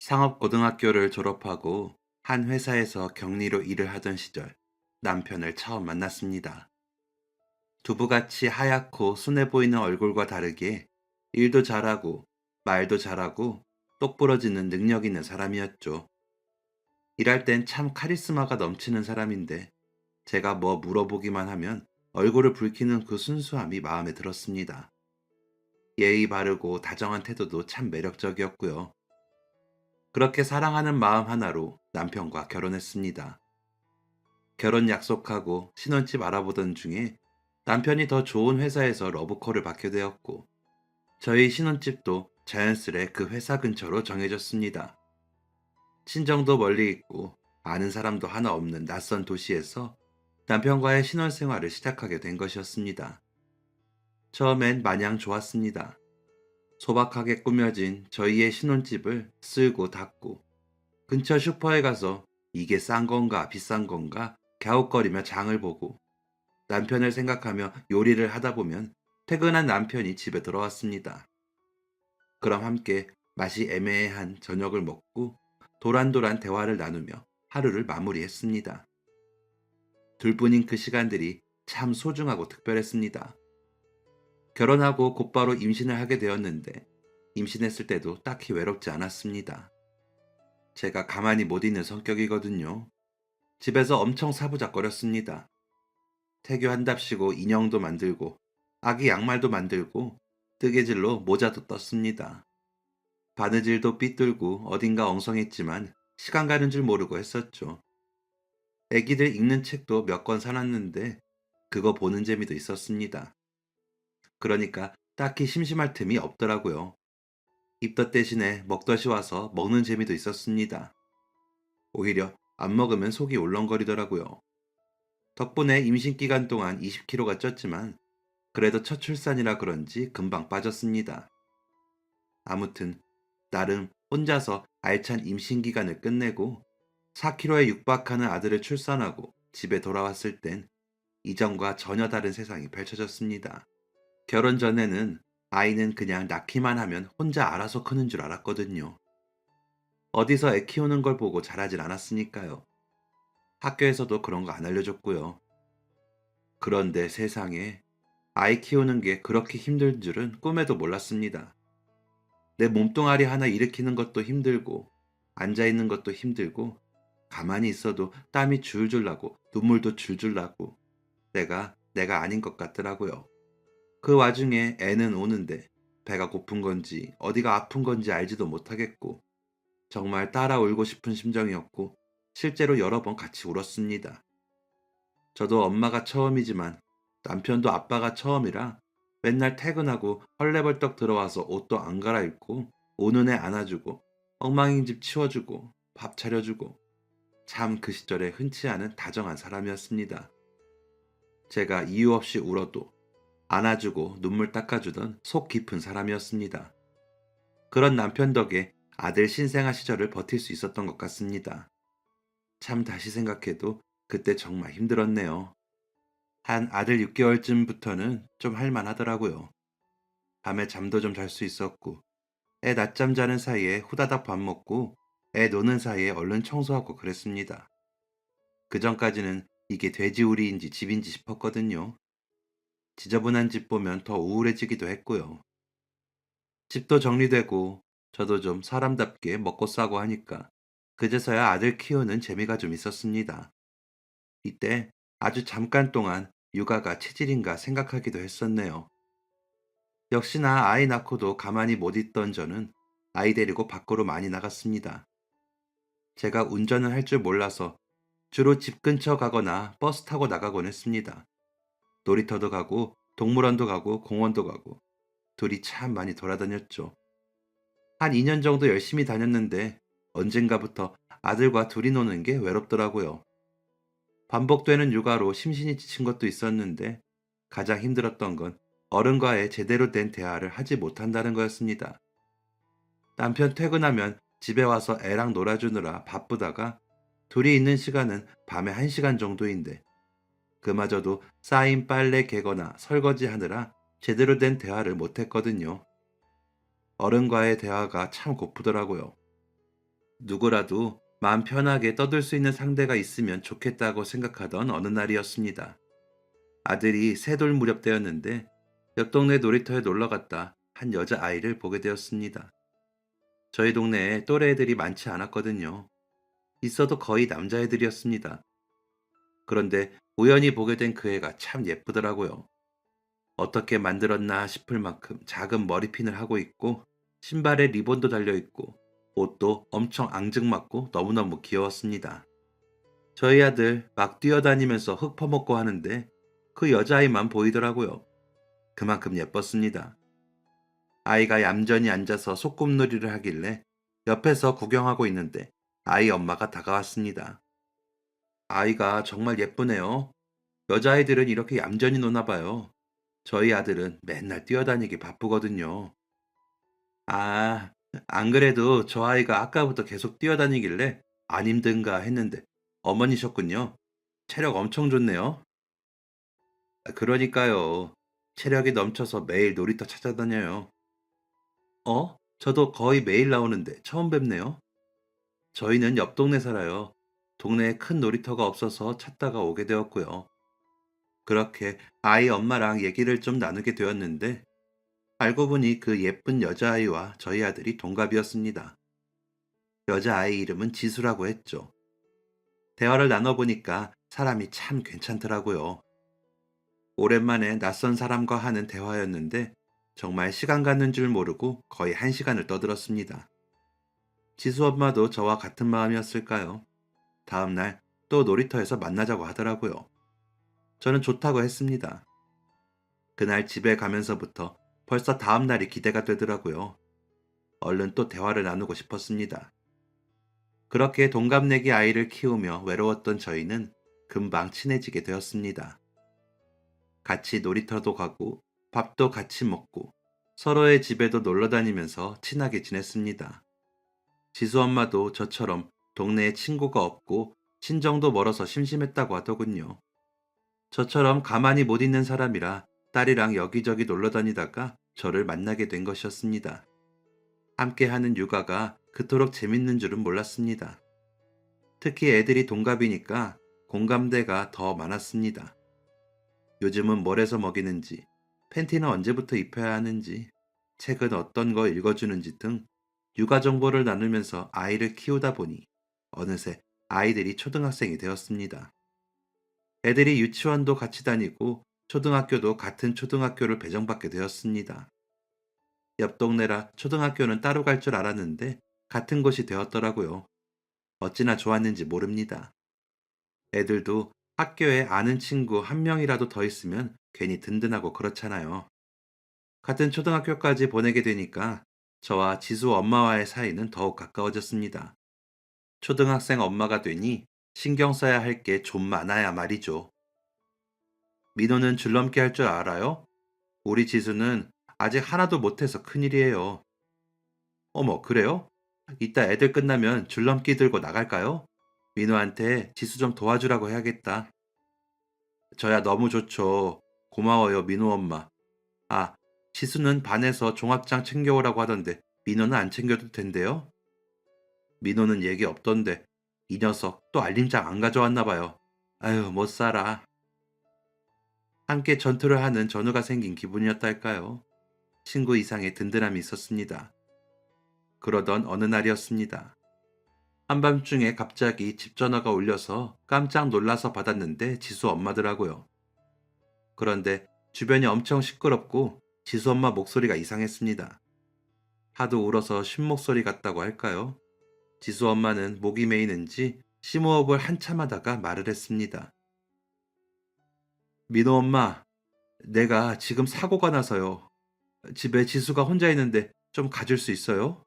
상업고등학교를 졸업하고 한 회사에서 격리로 일을 하던 시절 남편을 처음 만났습니다. 두부같이 하얗고 순해 보이는 얼굴과 다르게 일도 잘하고 말도 잘하고 똑부러지는 능력 있는 사람이었죠. 일할 땐 참 카리스마가 넘치는 사람인데 제가 뭐 물어보기만 하면 얼굴을 붉히는 그 순수함이 마음에 들었습니다. 예의 바르고 다정한 태도도 참 매력적이었고요. 그렇게 사랑하는 마음 하나로 남편과 결혼했습니다. 결혼 약속하고 신혼집 알아보던 중에 남편이 더 좋은 회사에서 러브콜을 받게 되었고, 저희 신혼집도 자연스레 그 회사 근처로 정해졌습니다. 친정도 멀리 있고 아는 사람도 하나 없는 낯선 도시에서 남편과의 신혼생활을 시작하게 된 것이었습니다. 처음엔 마냥 좋았습니다. 소박하게 꾸며진 저희의 신혼집을 쓸고 닦고 근처 슈퍼에 가서 이게 싼 건가 비싼 건가 갸웃거리며 장을 보고 남편을 생각하며 요리를 하다 보면 퇴근한 남편이 집에 들어왔습니다. 그럼 함께 맛이 애매한 저녁을 먹고 도란도란 대화를 나누며 하루를 마무리했습니다. 둘뿐인 그 시간들이 참 소중하고 특별했습니다. 결혼하고 곧바로 임신을 하게 되었는데 임신했을 때도 딱히 외롭지 않았습니다. 제가 가만히 못 있는 성격이거든요. 집에서 엄청 사부작거렸습니다. 태교한답시고 인형도 만들고 아기 양말도 만들고 뜨개질로 모자도 떴습니다. 바느질도 삐뚤고 어딘가 엉성했지만 시간 가는 줄 모르고 했었죠. 애기들 읽는 책도 몇 권 사놨는데 그거 보는 재미도 있었습니다. 그러니까 딱히 심심할 틈이 없더라고요. 입덧 대신에 먹덧이 와서 먹는 재미도 있었습니다. 오히려 안 먹으면 속이 울렁거리더라고요. 덕분에 임신 기간 동안 20kg가 쪘지만 그래도 첫 출산이라 그런지 금방 빠졌습니다. 아무튼 나름 혼자서 알찬 임신 기간을 끝내고 4kg에 육박하는 아들을 출산하고 집에 돌아왔을 땐 이전과 전혀 다른 세상이 펼쳐졌습니다. 결혼 전에는 아이는 그냥 낳기만 하면 혼자 알아서 크는 줄 알았거든요. 어디서 애 키우는 걸 보고 자라질 않았으니까요. 학교에서도 그런 거 안 알려줬고요. 그런데 세상에 아이 키우는 게 그렇게 힘든 줄은 꿈에도 몰랐습니다. 내 몸뚱아리 하나 일으키는 것도 힘들고, 앉아있는 것도 힘들고, 가만히 있어도 땀이 줄줄 나고, 눈물도 줄줄 나고, 내가 아닌 것 같더라고요. 그 와중에 애는 오는데, 배가 고픈 건지, 어디가 아픈 건지 알지도 못하겠고, 정말 따라 울고 싶은 심정이었고, 실제로 여러 번 같이 울었습니다. 저도 엄마가 처음이지만 남편도 아빠가 처음이라 맨날 퇴근하고 헐레벌떡 들어와서 옷도 안 갈아입고 오는 애 안아주고 엉망인 집 치워주고 밥 차려주고 참 그 시절에 흔치 않은 다정한 사람이었습니다. 제가 이유 없이 울어도 안아주고 눈물 닦아주던 속 깊은 사람이었습니다. 그런 남편 덕에 아들 신생아 시절을 버틸 수 있었던 것 같습니다. 참 다시 생각해도 그때 정말 힘들었네요. 한 아들 6개월쯤부터는 좀 할만하더라고요. 밤에 잠도 좀 잘 수 있었고, 애 낮잠 자는 사이에 후다닥 밥 먹고, 애 노는 사이에 얼른 청소하고 그랬습니다. 그 전까지는 이게 돼지우리인지 집인지 싶었거든요. 지저분한 집 보면 더 우울해지기도 했고요. 집도 정리되고, 저도 좀 사람답게 먹고 싸고 하니까, 그제서야 아들 키우는 재미가 좀 있었습니다. 이때 아주 잠깐 동안 육아가 체질인가 생각하기도 했었네요. 역시나 아이 낳고도 가만히 못 있던 저는 아이 데리고 밖으로 많이 나갔습니다. 제가 운전을 할 줄 몰라서 주로 집 근처 가거나 버스 타고 나가곤 했습니다. 놀이터도 가고 동물원도 가고 공원도 가고 둘이 참 많이 돌아다녔죠. 한 2년 정도 열심히 다녔는데 언젠가부터 아들과 둘이 노는 게 외롭더라고요. 반복되는 육아로 심신이 지친 것도 있었는데 가장 힘들었던 건 어른과의 제대로 된 대화를 하지 못한다는 거였습니다. 남편 퇴근하면 집에 와서 애랑 놀아주느라 바쁘다가 둘이 있는 시간은 밤에 1시간 정도인데 그마저도 쌓인 빨래 개거나 설거지 하느라 제대로 된 대화를 못했거든요. 어른과의 대화가 참 고프더라고요. 누구라도 마음 편하게 떠들 수 있는 상대가 있으면 좋겠다고 생각하던 어느 날이었습니다. 아들이 세 돌 무렵 되었는데 옆 동네 놀이터에 놀러 갔다 한 여자아이를 보게 되었습니다. 저희 동네에 또래 애들이 많지 않았거든요. 있어도 거의 남자애들이었습니다. 그런데 우연히 보게 된 그 애가 참 예쁘더라고요. 어떻게 만들었나 싶을 만큼 작은 머리핀을 하고 있고 신발에 리본도 달려 있고 옷도 엄청 앙증맞고 너무너무 귀여웠습니다. 저희 아들 막 뛰어다니면서 흙 퍼먹고 하는데 그 여자아이만 보이더라고요. 그만큼 예뻤습니다. 아이가 얌전히 앉아서 소꿉놀이를 하길래 옆에서 구경하고 있는데 아이 엄마가 다가왔습니다. 아이가 정말 예쁘네요. 여자아이들은 이렇게 얌전히 노나 봐요. 저희 아들은 맨날 뛰어다니기 바쁘거든요. 아, 안 그래도 저 아이가 아까부터 계속 뛰어다니길래 안 힘든가 했는데 어머니셨군요. 체력 엄청 좋네요. 그러니까요. 체력이 넘쳐서 매일 놀이터 찾아다녀요. 저도 거의 매일 나오는데 처음 뵙네요. 저희는 옆 동네 살아요. 동네에 큰 놀이터가 없어서 찾다가 오게 되었고요. 그렇게 아이 엄마랑 얘기를 좀 나누게 되었는데 알고 보니 그 예쁜 여자아이와 저희 아들이 동갑이었습니다. 여자아이 이름은 지수라고 했죠. 대화를 나눠보니까 사람이 참 괜찮더라고요. 오랜만에 낯선 사람과 하는 대화였는데 정말 시간 가는 줄 모르고 거의 한 시간을 떠들었습니다. 지수 엄마도 저와 같은 마음이었을까요? 다음날 또 놀이터에서 만나자고 하더라고요. 저는 좋다고 했습니다. 그날 집에 가면서부터 벌써 다음날이 기대가 되더라고요. 얼른 또 대화를 나누고 싶었습니다. 그렇게 동갑내기 아이를 키우며 외로웠던 저희는 금방 친해지게 되었습니다. 같이 놀이터도 가고 밥도 같이 먹고 서로의 집에도 놀러 다니면서 친하게 지냈습니다. 지수 엄마도 저처럼 동네에 친구가 없고 친정도 멀어서 심심했다고 하더군요. 저처럼 가만히 못 있는 사람이라 딸이랑 여기저기 놀러 다니다가 저를 만나게 된 것이었습니다. 함께하는 육아가 그토록 재밌는 줄은 몰랐습니다. 특히 애들이 동갑이니까 공감대가 더 많았습니다. 요즘은 뭘 해서 먹이는지, 팬티는 언제부터 입혀야 하는지, 책은 어떤 거 읽어주는지 등 육아 정보를 나누면서 아이를 키우다 보니 어느새 아이들이 초등학생이 되었습니다. 애들이 유치원도 같이 다니고 초등학교도 같은 초등학교를 배정받게 되었습니다. 옆 동네라 초등학교는 따로 갈 줄 알았는데 같은 곳이 되었더라고요. 어찌나 좋았는지 모릅니다. 애들도 학교에 아는 친구 한 명이라도 더 있으면 괜히 든든하고 그렇잖아요. 같은 초등학교까지 보내게 되니까 저와 지수 엄마와의 사이는 더욱 가까워졌습니다. 초등학생 엄마가 되니 신경 써야 할 게 좀 많아야 말이죠. 민호는 줄넘기 할 줄 알아요? 우리 지수는 아직 하나도 못해서 큰일이에요. 어머, 그래요? 이따 애들 끝나면 줄넘기 들고 나갈까요? 민호한테 지수 좀 도와주라고 해야겠다. 저야 너무 좋죠. 고마워요, 민호 엄마. 아, 지수는 반에서 종합장 챙겨오라고 하던데 민호는 안 챙겨도 된대요? 민호는 얘기 없던데 이 녀석 또 알림장 안 가져왔나 봐요. 아유, 못 살아. 함께 전투를 하는 전우가 생긴 기분이었달까요? 친구 이상의 든든함이 있었습니다. 그러던 어느 날이었습니다. 한밤중에 갑자기 집 전화가 울려서 깜짝 놀라서 받았는데 지수 엄마더라고요. 그런데 주변이 엄청 시끄럽고 지수 엄마 목소리가 이상했습니다. 하도 울어서 쉰 목소리 같다고 할까요? 지수 엄마는 목이 메이는지 심호흡을 한참 하다가 말을 했습니다. 민호 엄마, 내가 지금 사고가 나서요. 집에 지수가 혼자 있는데 좀 가줄 수 있어요?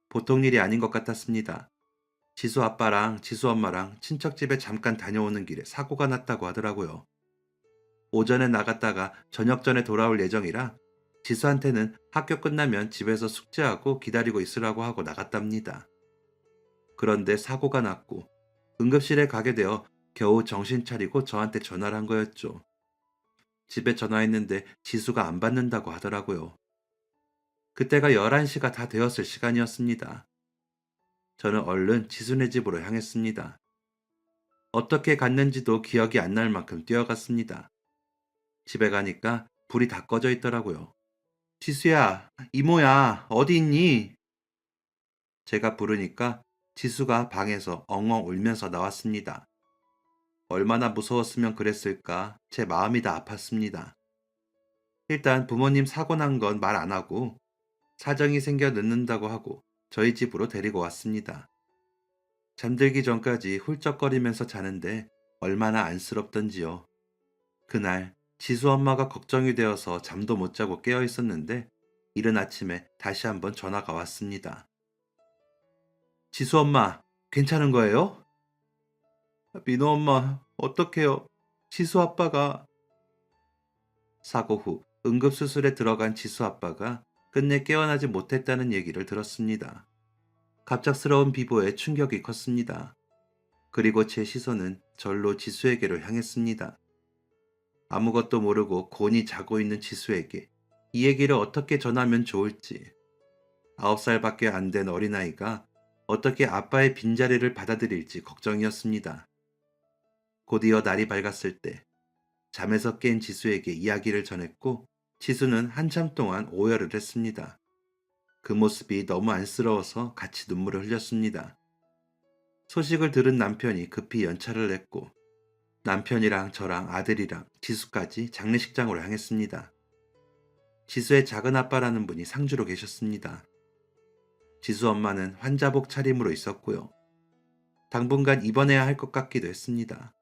보통 일이 아닌 것 같았습니다. 지수 아빠랑 지수 엄마랑 친척 집에 잠깐 다녀오는 길에 사고가 났다고 하더라고요. 오전에 나갔다가 저녁 전에 돌아올 예정이라 지수한테는 학교 끝나면 집에서 숙제하고 기다리고 있으라고 하고 나갔답니다. 그런데 사고가 났고 응급실에 가게 되어 겨우 정신 차리고 저한테 전화를 한 거였죠. 집에 전화했는데 지수가 안 받는다고 하더라고요. 그때가 11시가 다 되었을 시간이었습니다. 저는 얼른 지수네 집으로 향했습니다. 어떻게 갔는지도 기억이 안 날 만큼 뛰어갔습니다. 집에 가니까 불이 다 꺼져 있더라고요. 지수야, 이모야, 어디 있니? 제가 부르니까 지수가 방에서 엉엉 울면서 나왔습니다. 얼마나 무서웠으면 그랬을까 제 마음이 다 아팠습니다. 일단 부모님 사고 난 건 말 안 하고 사정이 생겨 늦는다고 하고 저희 집으로 데리고 왔습니다. 잠들기 전까지 훌쩍거리면서 자는데 얼마나 안쓰럽던지요. 그날 지수 엄마가 걱정이 되어서 잠도 못 자고 깨어 있었는데 이른 아침에 다시 한번 전화가 왔습니다. 지수 엄마, 괜찮은 거예요? 민호 엄마, 어떡해요? 지수 아빠가... 사고 후 응급수술에 들어간 지수 아빠가 끝내 깨어나지 못했다는 얘기를 들었습니다. 갑작스러운 비보에 충격이 컸습니다. 그리고 제 시선은 절로 지수에게로 향했습니다. 아무것도 모르고 곤히 자고 있는 지수에게 이 얘기를 어떻게 전하면 좋을지. 9살밖에 안 된 어린아이가 어떻게 아빠의 빈자리를 받아들일지 걱정이었습니다. 곧이어 날이 밝았을 때 잠에서 깬 지수에게 이야기를 전했고 지수는 한참 동안 오열을 했습니다. 그 모습이 너무 안쓰러워서 같이 눈물을 흘렸습니다. 소식을 들은 남편이 급히 연차를 냈고 남편이랑 저랑 아들이랑 지수까지 장례식장으로 향했습니다. 지수의 작은 아빠라는 분이 상주로 계셨습니다. 지수 엄마는 환자복 차림으로 있었고요. 당분간 입원해야 할 것 같기도 했습니다.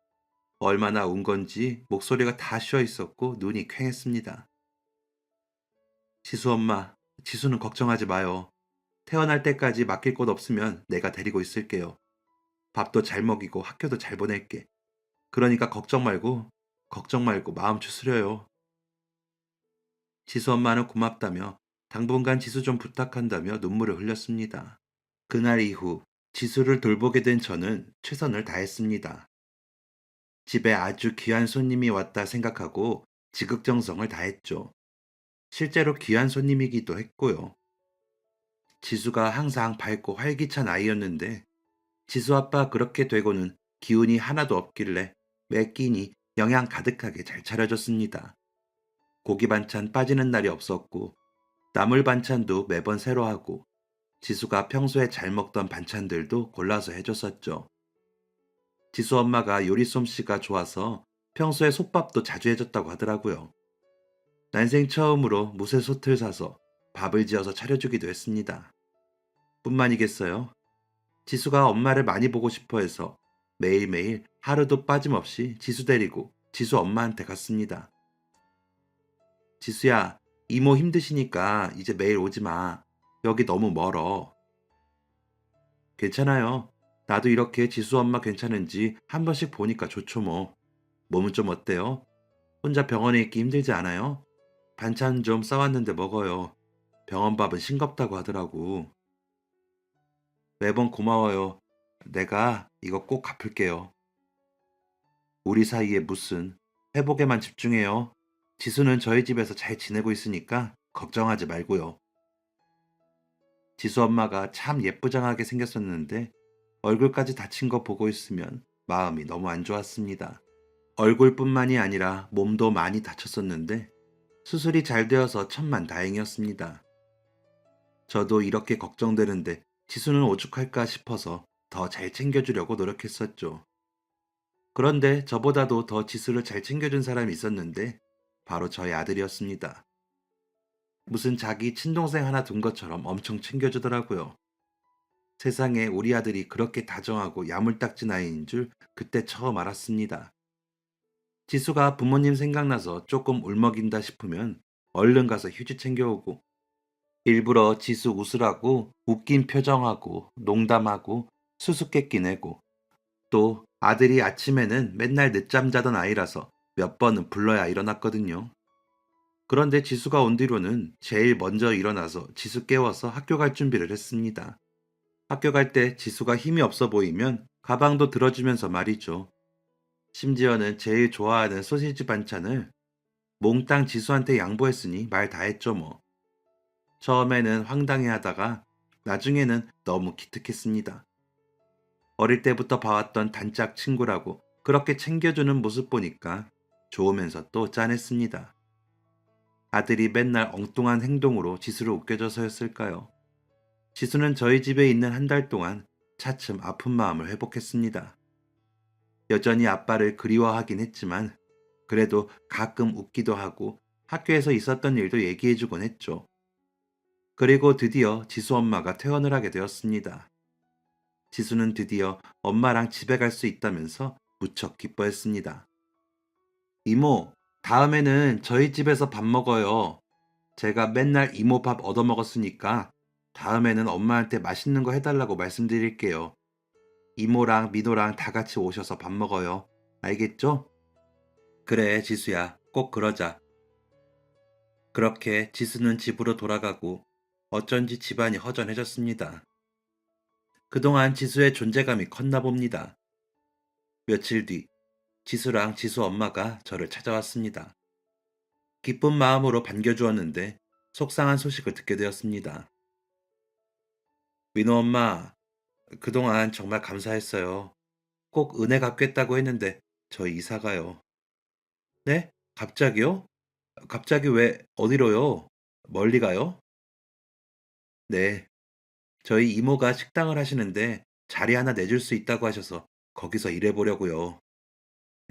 얼마나 운 건지 목소리가 다 쉬어 있었고 눈이 퀭했습니다. 지수 엄마, 지수는 걱정하지 마요. 태어날 때까지 맡길 곳 없으면 내가 데리고 있을게요. 밥도 잘 먹이고 학교도 잘 보낼게. 그러니까 걱정 말고 마음 추스려요. 지수 엄마는 고맙다며 당분간 지수 좀 부탁한다며 눈물을 흘렸습니다. 그날 이후 지수를 돌보게 된 저는 최선을 다했습니다. 집에 아주 귀한 손님이 왔다 생각하고 지극정성을 다했죠. 실제로 귀한 손님이기도 했고요. 지수가 항상 밝고 활기찬 아이였는데 지수 아빠 그렇게 되고는 기운이 하나도 없길래 매 끼니 영양 가득하게 잘 차려줬습니다. 고기 반찬 빠지는 날이 없었고 나물 반찬도 매번 새로 하고 지수가 평소에 잘 먹던 반찬들도 골라서 해줬었죠. 지수 엄마가 요리 솜씨가 좋아서 평소에 솥밥도 자주 해줬다고 하더라고요. 난생 처음으로 무쇠솥을 사서 밥을 지어서 차려주기도 했습니다. 뿐만이겠어요. 지수가 엄마를 많이 보고 싶어 해서 매일매일 하루도 빠짐없이 지수 데리고 지수 엄마한테 갔습니다. 지수야, 이모 힘드시니까 이제 매일 오지 마. 여기 너무 멀어. 괜찮아요. 나도 이렇게 지수 엄마 괜찮은지 한 번씩 보니까 좋죠 뭐. 몸은 좀 어때요? 혼자 병원에 있기 힘들지 않아요? 반찬 좀 싸왔는데 먹어요. 병원 밥은 싱겁다고 하더라고. 매번 고마워요. 내가 이거 꼭 갚을게요. 우리 사이에 무슨 회복에만 집중해요. 지수는 저희 집에서 잘 지내고 있으니까 걱정하지 말고요. 지수 엄마가 참 예쁘장하게 생겼었는데 얼굴까지 다친 거 보고 있으면 마음이 너무 안 좋았습니다. 얼굴뿐만이 아니라 몸도 많이 다쳤었는데 수술이 잘 되어서 천만 다행이었습니다. 저도 이렇게 걱정되는데 지수는 오죽할까 싶어서 더 잘 챙겨주려고 노력했었죠. 그런데 저보다도 더 지수를 잘 챙겨준 사람이 있었는데 바로 저희 아들이었습니다. 무슨 자기 친동생 하나 둔 것처럼 엄청 챙겨주더라고요. 세상에 우리 아들이 그렇게 다정하고 야물딱진 아이인 줄 그때 처음 알았습니다. 지수가 부모님 생각나서 조금 울먹인다 싶으면 얼른 가서 휴지 챙겨오고 일부러 지수 웃으라고 웃긴 표정하고 농담하고 수수께끼 내고 또 아들이 아침에는 맨날 늦잠 자던 아이라서 몇 번은 불러야 일어났거든요. 그런데 지수가 온 뒤로는 제일 먼저 일어나서 지수 깨워서 학교 갈 준비를 했습니다. 학교 갈 때 지수가 힘이 없어 보이면 가방도 들어주면서 말이죠. 심지어는 제일 좋아하는 소시지 반찬을 몽땅 지수한테 양보했으니 말 다 했죠 뭐. 처음에는 황당해 하다가 나중에는 너무 기특했습니다. 어릴 때부터 봐왔던 단짝 친구라고 그렇게 챙겨주는 모습 보니까 좋으면서 또 짠했습니다. 아들이 맨날 엉뚱한 행동으로 지수를 웃겨줘서였을까요? 지수는 저희 집에 있는 한 달 동안 차츰 아픈 마음을 회복했습니다. 여전히 아빠를 그리워하긴 했지만 그래도 가끔 웃기도 하고 학교에서 있었던 일도 얘기해주곤 했죠. 그리고 드디어 지수 엄마가 퇴원을 하게 되었습니다. 지수는 드디어 엄마랑 집에 갈 수 있다면서 무척 기뻐했습니다. 이모, 다음에는 저희 집에서 밥 먹어요. 제가 맨날 이모 밥 얻어먹었으니까 다음에는 엄마한테 맛있는 거 해달라고 말씀드릴게요. 이모랑 민호랑 다 같이 오셔서 밥 먹어요. 알겠죠? 그래, 지수야. 꼭 그러자. 그렇게 지수는 집으로 돌아가고 어쩐지 집안이 허전해졌습니다. 그동안 지수의 존재감이 컸나 봅니다. 며칠 뒤, 지수랑 지수 엄마가 저를 찾아왔습니다. 기쁜 마음으로 반겨주었는데 속상한 소식을 듣게 되었습니다. 민호 엄마, 그동안 정말 감사했어요. 꼭 은혜 갚겠다고 했는데 저희 이사 가요. 네? 갑자기요? 갑자기 왜 어디로요? 멀리 가요? 네. 저희 이모가 식당을 하시는데 자리 하나 내줄 수 있다고 하셔서 거기서 일해보려고요.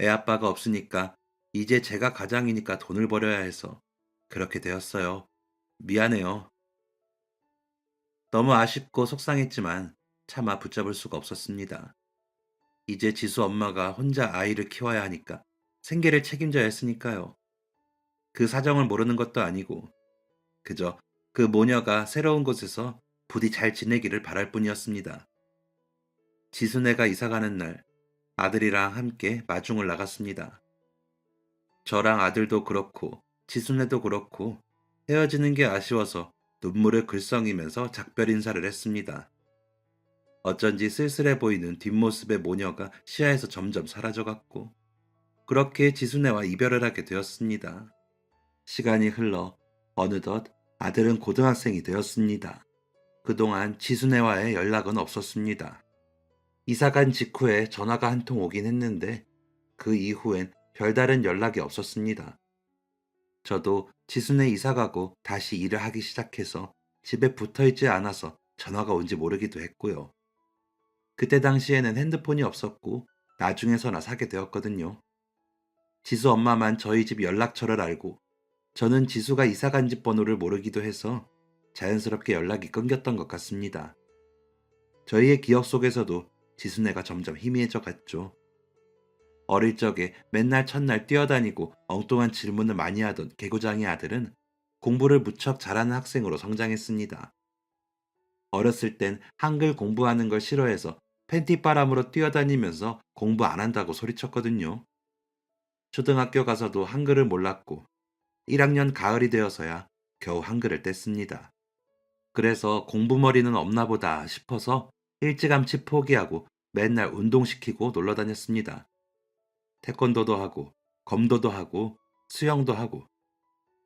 애 아빠가 없으니까 이제 제가 가장이니까 돈을 벌여야 해서 그렇게 되었어요. 미안해요. 너무 아쉽고 속상했지만 차마 붙잡을 수가 없었습니다. 이제 지수 엄마가 혼자 아이를 키워야 하니까 생계를 책임져야 했으니까요. 그 사정을 모르는 것도 아니고 그저 그 모녀가 새로운 곳에서 부디 잘 지내기를 바랄 뿐이었습니다. 지순애가 이사가는 날 아들이랑 함께 마중을 나갔습니다. 저랑 아들도 그렇고 지순애도 그렇고 헤어지는 게 아쉬워서 눈물을 글썽이면서 작별 인사를 했습니다. 어쩐지 쓸쓸해 보이는 뒷모습의 모녀가 시야에서 점점 사라져갔고 그렇게 지순애와 이별을 하게 되었습니다. 시간이 흘러 어느덧 아들은 고등학생이 되었습니다. 그동안 지순애와의 연락은 없었습니다. 이사간 직후에 전화가 한 통 오긴 했는데 그 이후엔 별다른 연락이 없었습니다. 저도 지순애 이사가고 다시 일을 하기 시작해서 집에 붙어있지 않아서 전화가 온지 모르기도 했고요. 그때 당시에는 핸드폰이 없었고 나중에서나 사게 되었거든요. 지수 엄마만 저희 집 연락처를 알고 저는 지수가 이사간 집 번호를 모르기도 해서 자연스럽게 연락이 끊겼던 것 같습니다. 저희의 기억 속에서도 지순애가 점점 희미해져 갔죠. 어릴 적에 맨날 첫날 뛰어다니고 엉뚱한 질문을 많이 하던 개구장의 아들은 공부를 무척 잘하는 학생으로 성장했습니다. 어렸을 땐 한글 공부하는 걸 싫어해서 팬티바람으로 뛰어다니면서 공부 안 한다고 소리쳤거든요. 초등학교 가서도 한글을 몰랐고 1학년 가을이 되어서야 겨우 한글을 뗐습니다. 그래서 공부머리는 없나 보다 싶어서 일찌감치 포기하고 맨날 운동시키고 놀러 다녔습니다. 태권도도 하고 검도도 하고 수영도 하고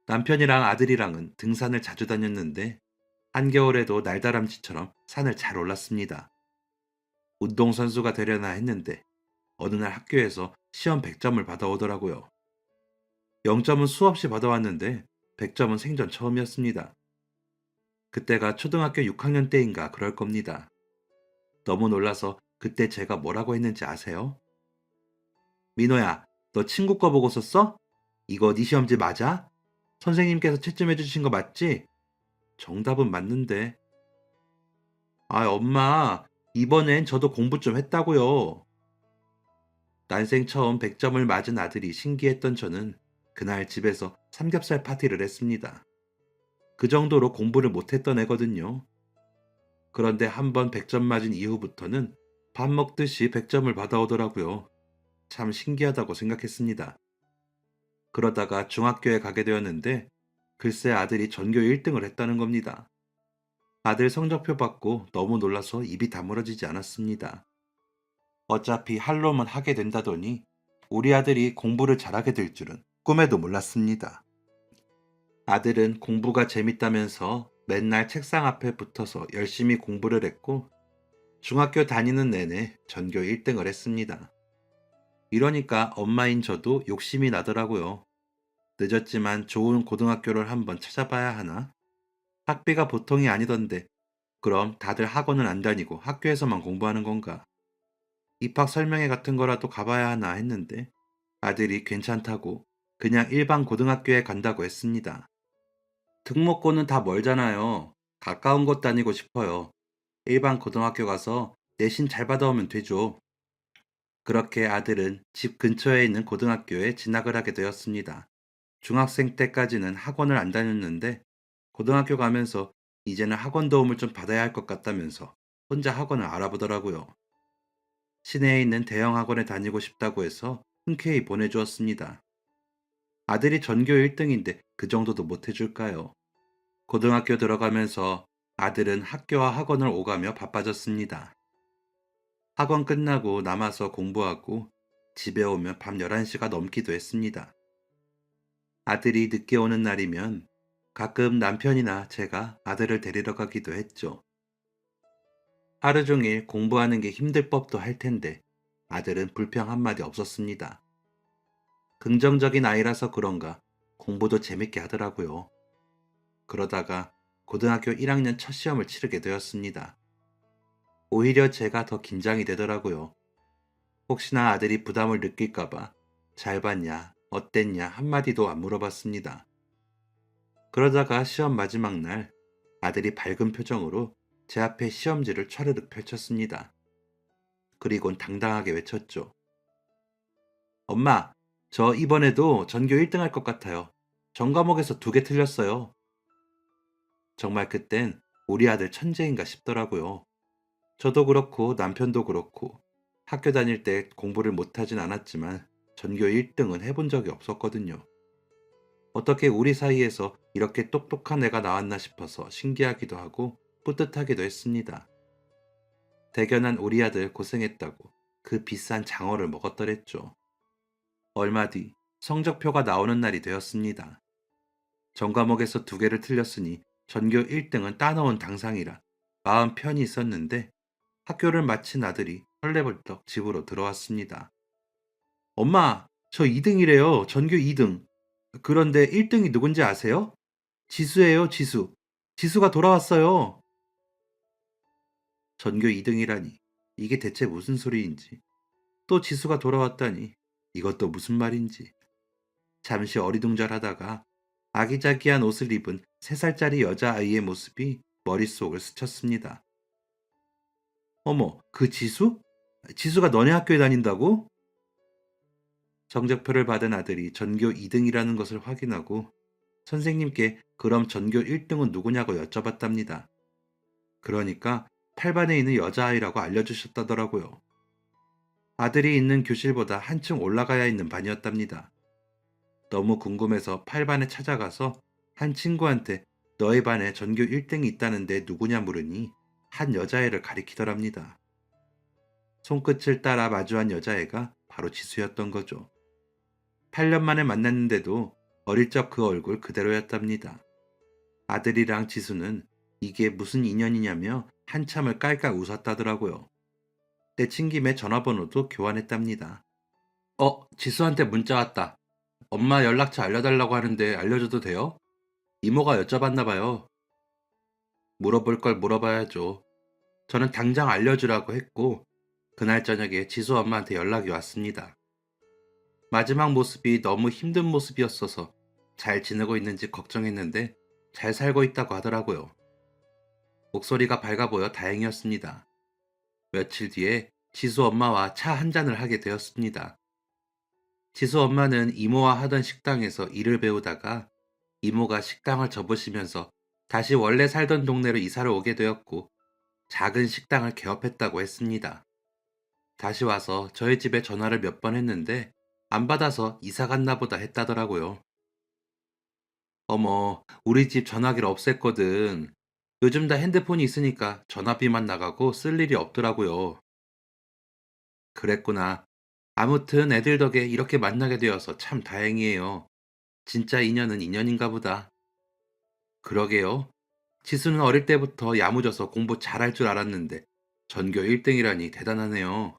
남편이랑 아들이랑은 등산을 자주 다녔는데 한겨울에도 날다람쥐처럼 산을 잘 올랐습니다. 운동선수가 되려나 했는데 어느 날 학교에서 시험 100점을 받아오더라고요. 0점은 수없이 받아왔는데 100점은 생전 처음이었습니다. 그때가 초등학교 6학년 때인가 그럴 겁니다. 너무 놀라서 그때 제가 뭐라고 했는지 아세요? 민호야, 너 친구 거 보고 썼어? 이거 네 시험지 맞아? 선생님께서 채점해 주신 거 맞지? 정답은 맞는데. 아, 엄마, 이번엔 저도 공부 좀 했다고요. 난생 처음 100점을 맞은 아들이 신기했던 저는 그날 집에서 삼겹살 파티를 했습니다. 그 정도로 공부를 못했던 애거든요. 그런데 한 번 100점 맞은 이후부터는 밥 먹듯이 100점을 받아오더라고요. 참 신기하다고 생각했습니다. 그러다가 중학교에 가게 되었는데 글쎄 아들이 전교 1등을 했다는 겁니다. 아들 성적표 받고 너무 놀라서 입이 다물어지지 않았습니다. 어차피 할 놈은 하게 된다더니 우리 아들이 공부를 잘하게 될 줄은 꿈에도 몰랐습니다. 아들은 공부가 재밌다면서 맨날 책상 앞에 붙어서 열심히 공부를 했고 중학교 다니는 내내 전교 1등을 했습니다. 이러니까 엄마인 저도 욕심이 나더라고요. 늦었지만 좋은 고등학교를 한번 찾아봐야 하나? 학비가 보통이 아니던데, 그럼 다들 학원은 안 다니고 학교에서만 공부하는 건가? 입학 설명회 같은 거라도 가봐야 하나 했는데, 아들이 괜찮다고 그냥 일반 고등학교에 간다고 했습니다. 등록고는 다 멀잖아요. 가까운 곳 다니고 싶어요. 일반 고등학교 가서 내신 잘 받아오면 되죠. 그렇게 아들은 집 근처에 있는 고등학교에 진학을 하게 되었습니다. 중학생 때까지는 학원을 안 다녔는데 고등학교 가면서 이제는 학원 도움을 좀 받아야 할 것 같다면서 혼자 학원을 알아보더라고요. 시내에 있는 대형 학원에 다니고 싶다고 해서 흔쾌히 보내주었습니다. 아들이 전교 1등인데 그 정도도 못 해줄까요? 고등학교 들어가면서 아들은 학교와 학원을 오가며 바빠졌습니다. 학원 끝나고 남아서 공부하고 집에 오면 밤 11시가 넘기도 했습니다. 아들이 늦게 오는 날이면 가끔 남편이나 제가 아들을 데리러 가기도 했죠. 하루 종일 공부하는 게 힘들 법도 할 텐데 아들은 불평 한마디 없었습니다. 긍정적인 아이라서 그런가 공부도 재밌게 하더라고요. 그러다가 고등학교 1학년 첫 시험을 치르게 되었습니다. 오히려 제가 더 긴장이 되더라고요. 혹시나 아들이 부담을 느낄까봐 잘 봤냐, 어땠냐 한마디도 안 물어봤습니다. 그러다가 시험 마지막 날 아들이 밝은 표정으로 제 앞에 시험지를 차르륵 펼쳤습니다. 그리곤 당당하게 외쳤죠. 엄마, 저 이번에도 전교 1등 할 것 같아요. 전 과목에서 2개 틀렸어요. 정말 그땐 우리 아들 천재인가 싶더라고요. 저도 그렇고 남편도 그렇고 학교 다닐 때 공부를 못하진 않았지만 전교 1등은 해본 적이 없었거든요. 어떻게 우리 사이에서 이렇게 똑똑한 애가 나왔나 싶어서 신기하기도 하고 뿌듯하기도 했습니다. 대견한 우리 아들 고생했다고 그 비싼 장어를 먹었더랬죠. 얼마 뒤 성적표가 나오는 날이 되었습니다. 전 과목에서 2개를 틀렸으니 전교 1등은 따놓은 당상이라 마음 편히 있었는데 학교를 마친 아들이 헐레벌떡 집으로 들어왔습니다. 엄마, 저 2등이래요. 전교 2등. 그런데 1등이 누군지 아세요? 지수예요, 지수. 지수가 돌아왔어요. 전교 2등이라니. 이게 대체 무슨 소리인지. 또 지수가 돌아왔다니. 이것도 무슨 말인지. 잠시 어리둥절하다가 아기자기한 옷을 입은 3살짜리 여자아이의 모습이 머릿속을 스쳤습니다. 어머, 그 지수? 지수가 너네 학교에 다닌다고? 성적표를 받은 아들이 전교 2등이라는 것을 확인하고 선생님께 그럼 전교 1등은 누구냐고 여쭤봤답니다. 그러니까 8반에 있는 여자아이라고 알려주셨다더라고요. 아들이 있는 교실보다 한층 올라가야 있는 반이었답니다. 너무 궁금해서 8반에 찾아가서 한 친구한테 너희 반에 전교 1등이 있다는데 누구냐 물으니 한 여자애를 가리키더랍니다. 손끝을 따라 마주한 여자애가 바로 지수였던 거죠. 8년 만에 만났는데도 어릴 적 그 얼굴 그대로였답니다. 아들이랑 지수는 이게 무슨 인연이냐며 한참을 깔깔 웃었다더라고요. 내친 김에 전화번호도 교환했답니다. 지수한테 문자 왔다. 엄마 연락처 알려달라고 하는데 알려줘도 돼요? 이모가 여쭤봤나 봐요. 물어볼 걸 물어봐야죠. 저는 당장 알려주라고 했고 그날 저녁에 지수 엄마한테 연락이 왔습니다. 마지막 모습이 너무 힘든 모습이었어서 잘 지내고 있는지 걱정했는데 잘 살고 있다고 하더라고요. 목소리가 밝아 보여 다행이었습니다. 며칠 뒤에 지수 엄마와 차 한 잔을 하게 되었습니다. 지수 엄마는 이모와 하던 식당에서 일을 배우다가 이모가 식당을 접으시면서 다시 원래 살던 동네로 이사를 오게 되었고 작은 식당을 개업했다고 했습니다. 다시 와서 저희 집에 전화를 몇 번 했는데 안 받아서 이사 갔나 보다 했다더라고요. 어머, 우리 집 전화기를 없앴거든. 요즘 다 핸드폰이 있으니까 전화비만 나가고 쓸 일이 없더라고요. 그랬구나. 아무튼 애들 덕에 이렇게 만나게 되어서 참 다행이에요. 진짜 인연은 인연인가 보다. 그러게요. 지수는 어릴 때부터 야무져서 공부 잘할 줄 알았는데 전교 1등이라니 대단하네요.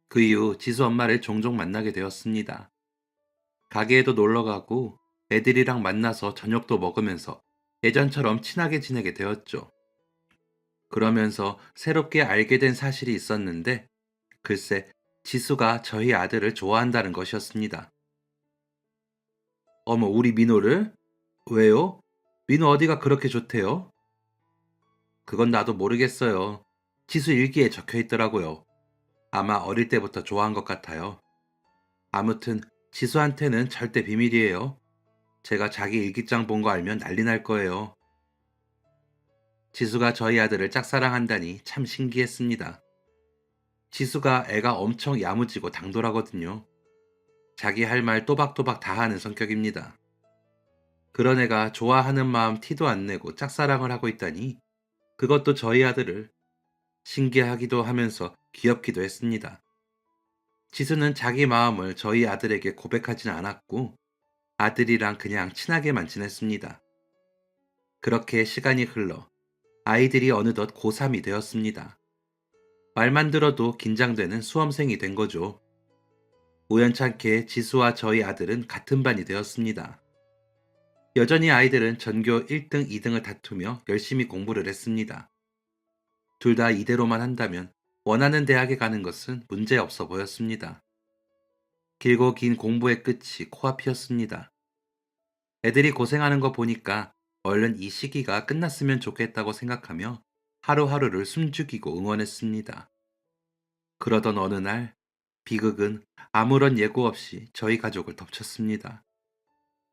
그 이후 지수 엄마를 종종 만나게 되었습니다. 가게에도 놀러 가고 애들이랑 만나서 저녁도 먹으면서 예전처럼 친하게 지내게 되었죠. 그러면서 새롭게 알게 된 사실이 있었는데, 글쎄, 지수가 저희 아들을 좋아한다는 것이었습니다. 어머, 우리 민호를? 왜요? 민호 어디가 그렇게 좋대요? 그건 나도 모르겠어요. 지수 일기에 적혀 있더라고요. 아마 어릴 때부터 좋아한 것 같아요. 아무튼 지수한테는 절대 비밀이에요. 제가 자기 일기장 본 거 알면 난리 날 거예요. 지수가 저희 아들을 짝사랑한다니 참 신기했습니다. 지수가 애가 엄청 야무지고 당돌하거든요. 자기 할 말 또박또박 다 하는 성격입니다. 그런 애가 좋아하는 마음 티도 안 내고 짝사랑을 하고 있다니, 그것도 저희 아들을 신기하기도 하면서 귀엽기도 했습니다. 지수는 자기 마음을 저희 아들에게 고백하진 않았고, 아들이랑 그냥 친하게만 지냈습니다. 그렇게 시간이 흘러 아이들이 어느덧 고3이 되었습니다. 말만 들어도 긴장되는 수험생이 된 거죠. 우연찮게 지수와 저희 아들은 같은 반이 되었습니다. 여전히 아이들은 전교 1등, 2등을 다투며 열심히 공부를 했습니다. 둘 다 이대로만 한다면 원하는 대학에 가는 것은 문제 없어 보였습니다. 길고 긴 공부의 끝이 코앞이었습니다. 애들이 고생하는 거 보니까 얼른 이 시기가 끝났으면 좋겠다고 생각하며 하루하루를 숨죽이고 응원했습니다. 그러던 어느 날, 비극은 아무런 예고 없이 저희 가족을 덮쳤습니다.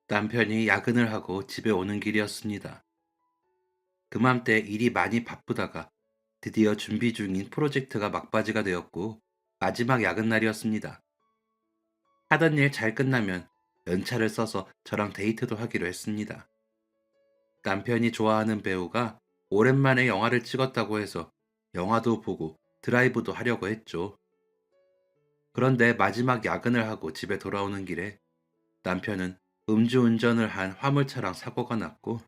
남편이 야근을 하고 집에 오는 길이었습니다. 그맘때 일이 많이 바쁘다가 드디어 준비 중인 프로젝트가 막바지가 되었고 마지막 야근 날이었습니다. 하던 일 잘 끝나면 연차를 써서 저랑 데이트도 하기로 했습니다. 남편이 좋아하는 배우가 오랜만에 영화를 찍었다고 해서 영화도 보고 드라이브도 하려고 했죠. 그런데 마지막 야근을 하고 집에 돌아오는 길에 남편은 음주운전을 한 화물차랑 사고가 났고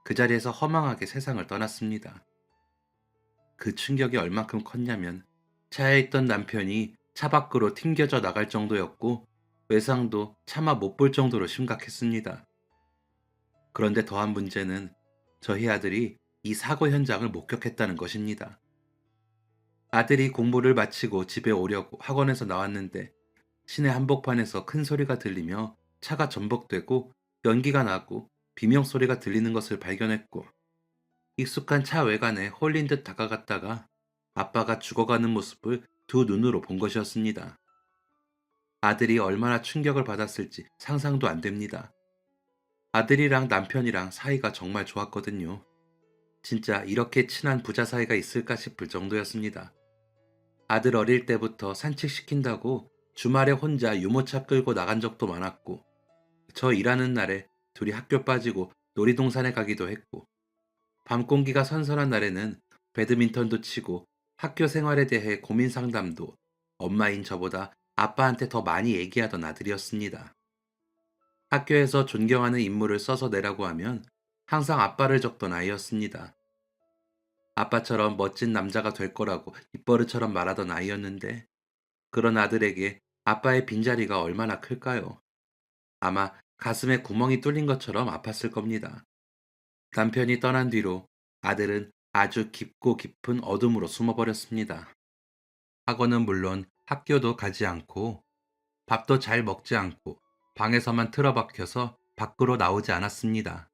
그 자리에서 허망하게 세상을 떠났습니다. 그 충격이 얼만큼 컸냐면 차에 있던 남편이 차 밖으로 튕겨져 나갈 정도였고 외상도 차마 못 볼 정도로 심각했습니다. 그런데 더한 문제는 저희 아들이 이 사고 현장을 목격했다는 것입니다. 아들이 공부를 마치고 집에 오려고 학원에서 나왔는데 시내 한복판에서 큰 소리가 들리며 차가 전복되고 연기가 나고 비명소리가 들리는 것을 발견했고 익숙한 차 외관에 홀린 듯 다가갔다가 아빠가 죽어가는 모습을 두 눈으로 본 것이었습니다. 아들이 얼마나 충격을 받았을지 상상도 안 됩니다. 아들이랑 남편이랑 사이가 정말 좋았거든요. 진짜 이렇게 친한 부자 사이가 있을까 싶을 정도였습니다. 아들 어릴 때부터 산책시킨다고 주말에 혼자 유모차 끌고 나간 적도 많았고, 저 일하는 날에 둘이 학교 빠지고 놀이동산에 가기도 했고, 밤 공기가 선선한 날에는 배드민턴도 치고 학교 생활에 대해 고민 상담도 엄마인 저보다 아빠한테 더 많이 얘기하던 아들이었습니다. 학교에서 존경하는 인물을 써서 내라고 하면 항상 아빠를 적던 아이였습니다. 아빠처럼 멋진 남자가 될 거라고 입버릇처럼 말하던 아이였는데 그런 아들에게 아빠의 빈자리가 얼마나 클까요? 아마 가슴에 구멍이 뚫린 것처럼 아팠을 겁니다. 남편이 떠난 뒤로 아들은 아주 깊고 깊은 어둠으로 숨어버렸습니다. 학원은 물론 학교도 가지 않고 밥도 잘 먹지 않고 방에서만 틀어박혀서 밖으로 나오지 않았습니다.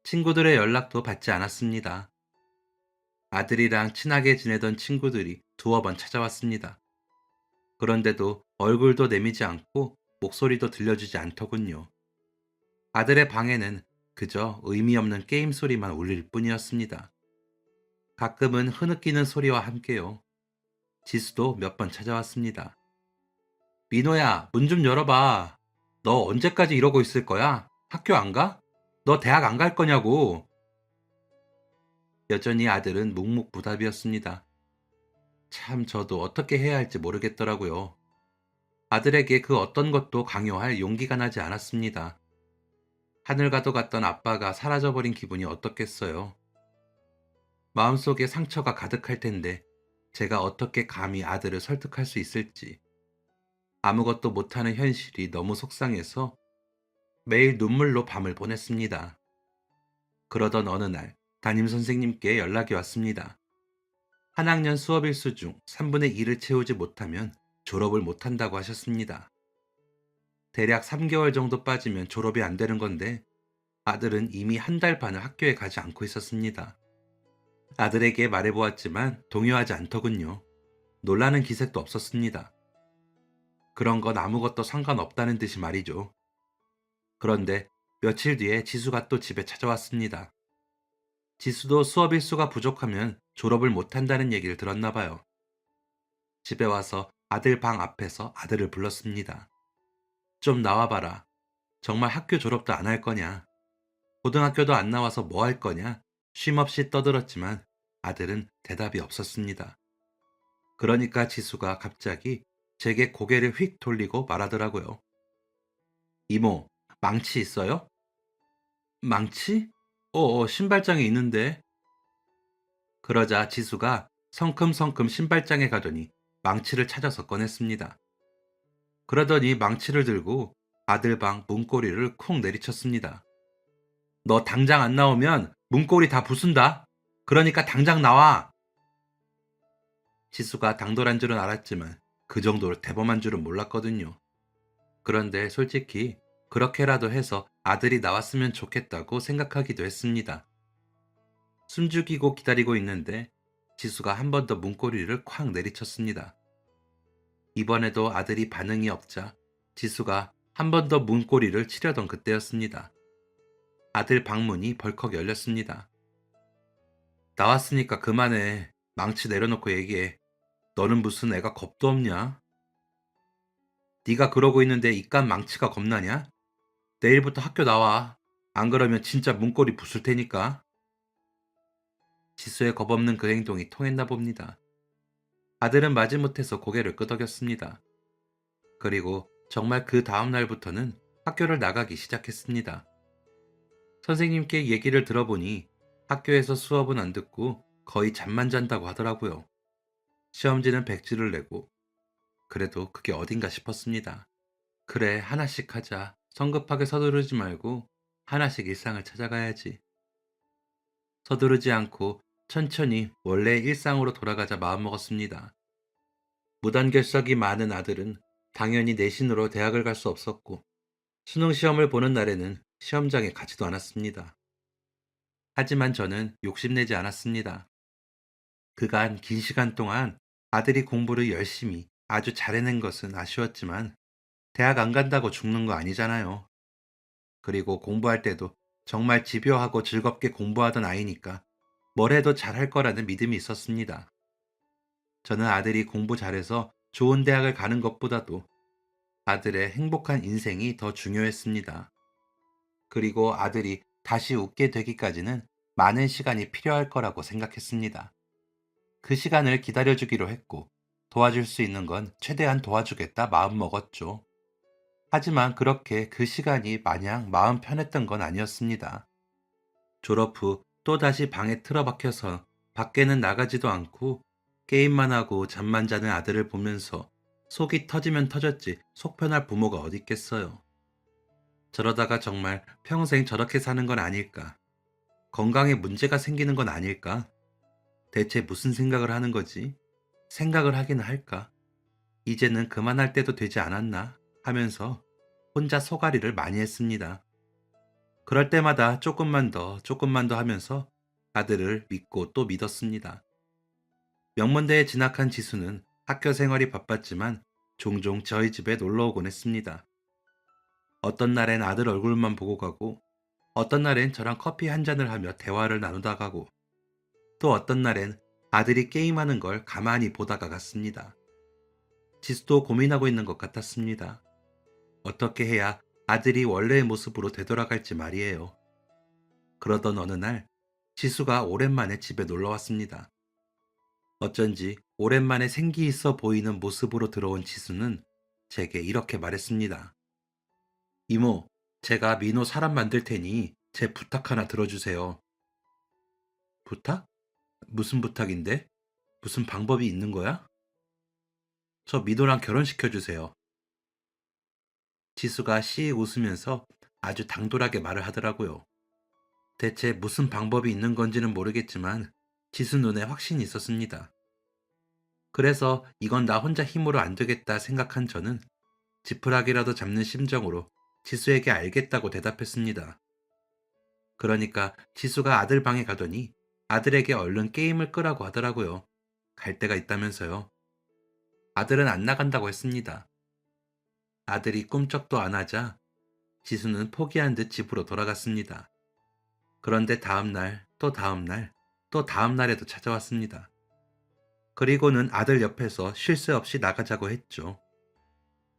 친구들의 연락도 받지 않았습니다. 아들이랑 친하게 지내던 친구들이 두어 번 찾아왔습니다. 그런데도 얼굴도 내미지 않고 목소리도 들려주지 않더군요. 아들의 방에는 그저 의미 없는 게임 소리만 울릴 뿐이었습니다. 가끔은 흐느끼는 소리와 함께요. 지수도 몇 번 찾아왔습니다. 민호야, 문 좀 열어봐. 너 언제까지 이러고 있을 거야? 학교 안 가? 너 대학 안 갈 거냐고. 여전히 아들은 묵묵부답이었습니다. 참 저도 어떻게 해야 할지 모르겠더라고요. 아들에게 그 어떤 것도 강요할 용기가 나지 않았습니다. 하늘과도 같던 아빠가 사라져버린 기분이 어떻겠어요. 마음속에 상처가 가득할 텐데 제가 어떻게 감히 아들을 설득할 수 있을지, 아무것도 못하는 현실이 너무 속상해서 매일 눈물로 밤을 보냈습니다. 그러던 어느 날 담임 선생님께 연락이 왔습니다. 한 학년 수업 일수 중 3분의 2를 채우지 못하면 졸업을 못한다고 하셨습니다. 대략 3개월 정도 빠지면 졸업이 안 되는 건데 아들은 이미 한 달 반을 학교에 가지 않고 있었습니다. 아들에게 말해보았지만 동요하지 않더군요. 놀라는 기색도 없었습니다. 그런 건 아무것도 상관없다는 듯이 말이죠. 그런데 며칠 뒤에 지수가 또 집에 찾아왔습니다. 지수도 수업 일수가 부족하면 졸업을 못한다는 얘기를 들었나 봐요. 집에 와서 아들 방 앞에서 아들을 불렀습니다. 좀 나와봐라. 정말 학교 졸업도 안 할 거냐? 고등학교도 안 나와서 뭐 할 거냐? 쉼없이 떠들었지만 아들은 대답이 없었습니다. 그러니까 지수가 갑자기 제게 고개를 휙 돌리고 말하더라고요. 이모, 망치 있어요? 망치? 신발장에 있는데. 그러자 지수가 성큼성큼 신발장에 가더니 망치를 찾아서 꺼냈습니다. 그러더니 망치를 들고 아들 방 문고리를 쿵 내리쳤습니다. 너 당장 안 나오면 문고리 다 부순다. 그러니까 당장 나와. 지수가 당돌한 줄은 알았지만 그 정도로 대범한 줄은 몰랐거든요. 그런데 솔직히 그렇게라도 해서 아들이 나왔으면 좋겠다고 생각하기도 했습니다. 숨죽이고 기다리고 있는데 지수가 한 번 더 문고리를 쾅 내리쳤습니다. 이번에도 아들이 반응이 없자 지수가 한 번 더 문고리를 치려던 그때였습니다. 아들 방문이 벌컥 열렸습니다. 나왔으니까 그만해. 망치 내려놓고 얘기해. 너는 무슨 애가 겁도 없냐? 네가 그러고 있는데 이깟 망치가 겁나냐? 내일부터 학교 나와. 안 그러면 진짜 문고리 부술 테니까. 지수의 겁없는 그 행동이 통했나 봅니다. 아들은 마지못해서 고개를 끄덕였습니다. 그리고 정말 그 다음 날부터는 학교를 나가기 시작했습니다. 선생님께 얘기를 들어보니 학교에서 수업은 안 듣고 거의 잠만 잔다고 하더라고요. 시험지는 백지를 내고. 그래도 그게 어딘가 싶었습니다. 그래, 하나씩 하자. 성급하게 서두르지 말고 하나씩 일상을 찾아가야지. 서두르지 않고 천천히 원래의 일상으로 돌아가자 마음먹었습니다. 무단결석이 많은 아들은 당연히 내신으로 대학을 갈 수 없었고 수능 시험을 보는 날에는 시험장에 가지도 않았습니다. 하지만 저는 욕심내지 않았습니다. 그간 긴 시간 동안 아들이 공부를 열심히 아주 잘해낸 것은 아쉬웠지만 대학 안 간다고 죽는 거 아니잖아요. 그리고 공부할 때도 정말 집요하고 즐겁게 공부하던 아이니까 뭘 해도 잘할 거라는 믿음이 있었습니다. 저는 아들이 공부 잘해서 좋은 대학을 가는 것보다도 아들의 행복한 인생이 더 중요했습니다. 그리고 아들이 다시 웃게 되기까지는 많은 시간이 필요할 거라고 생각했습니다. 그 시간을 기다려주기로 했고 도와줄 수 있는 건 최대한 도와주겠다 마음먹었죠. 하지만 그렇게 그 시간이 마냥 마음 편했던 건 아니었습니다. 졸업 후 또다시 방에 틀어박혀서 밖에는 나가지도 않고 게임만 하고 잠만 자는 아들을 보면서 속이 터지면 터졌지 속 편할 부모가 어디 있겠어요. 저러다가 정말 평생 저렇게 사는 건 아닐까? 건강에 문제가 생기는 건 아닐까? 대체 무슨 생각을 하는 거지? 생각을 하긴 할까? 이제는 그만할 때도 되지 않았나? 하면서 혼자 소가리를 많이 했습니다. 그럴 때마다 조금만 더 하면서 아들을 믿고 또 믿었습니다. 명문대에 진학한 지수는 학교 생활이 바빴지만 종종 저희 집에 놀러 오곤 했습니다. 어떤 날엔 아들 얼굴만 보고 가고, 어떤 날엔 저랑 커피 한 잔을 하며 대화를 나누다 가고, 또 어떤 날엔 아들이 게임하는 걸 가만히 보다가 갔습니다. 지수도 고민하고 있는 것 같았습니다. 어떻게 해야 아들이 원래의 모습으로 되돌아갈지 말이에요. 그러던 어느 날 지수가 오랜만에 집에 놀러 왔습니다. 어쩐지 오랜만에 생기 있어 보이는 모습으로 들어온 지수는 제게 이렇게 말했습니다. 이모, 제가 민호 사람 만들 테니 제 부탁 하나 들어주세요. 부탁? 무슨 부탁인데? 무슨 방법이 있는 거야? 저 민호랑 결혼시켜 주세요. 지수가 씩 웃으면서 아주 당돌하게 말을 하더라고요. 대체 무슨 방법이 있는 건지는 모르겠지만 지수 눈에 확신이 있었습니다. 그래서 이건 나 혼자 힘으로 안 되겠다 생각한 저는 지푸라기라도 잡는 심정으로 지수에게 알겠다고 대답했습니다. 그러니까 지수가 아들 방에 가더니 아들에게 얼른 게임을 끄라고 하더라고요. 갈 데가 있다면서요. 아들은 안 나간다고 했습니다. 아들이 꿈쩍도 안 하자 지수는 포기한 듯 집으로 돌아갔습니다. 그런데 다음 날, 또 다음 날, 또 다음 날에도 찾아왔습니다. 그리고는 아들 옆에서 쉴 새 없이 나가자고 했죠.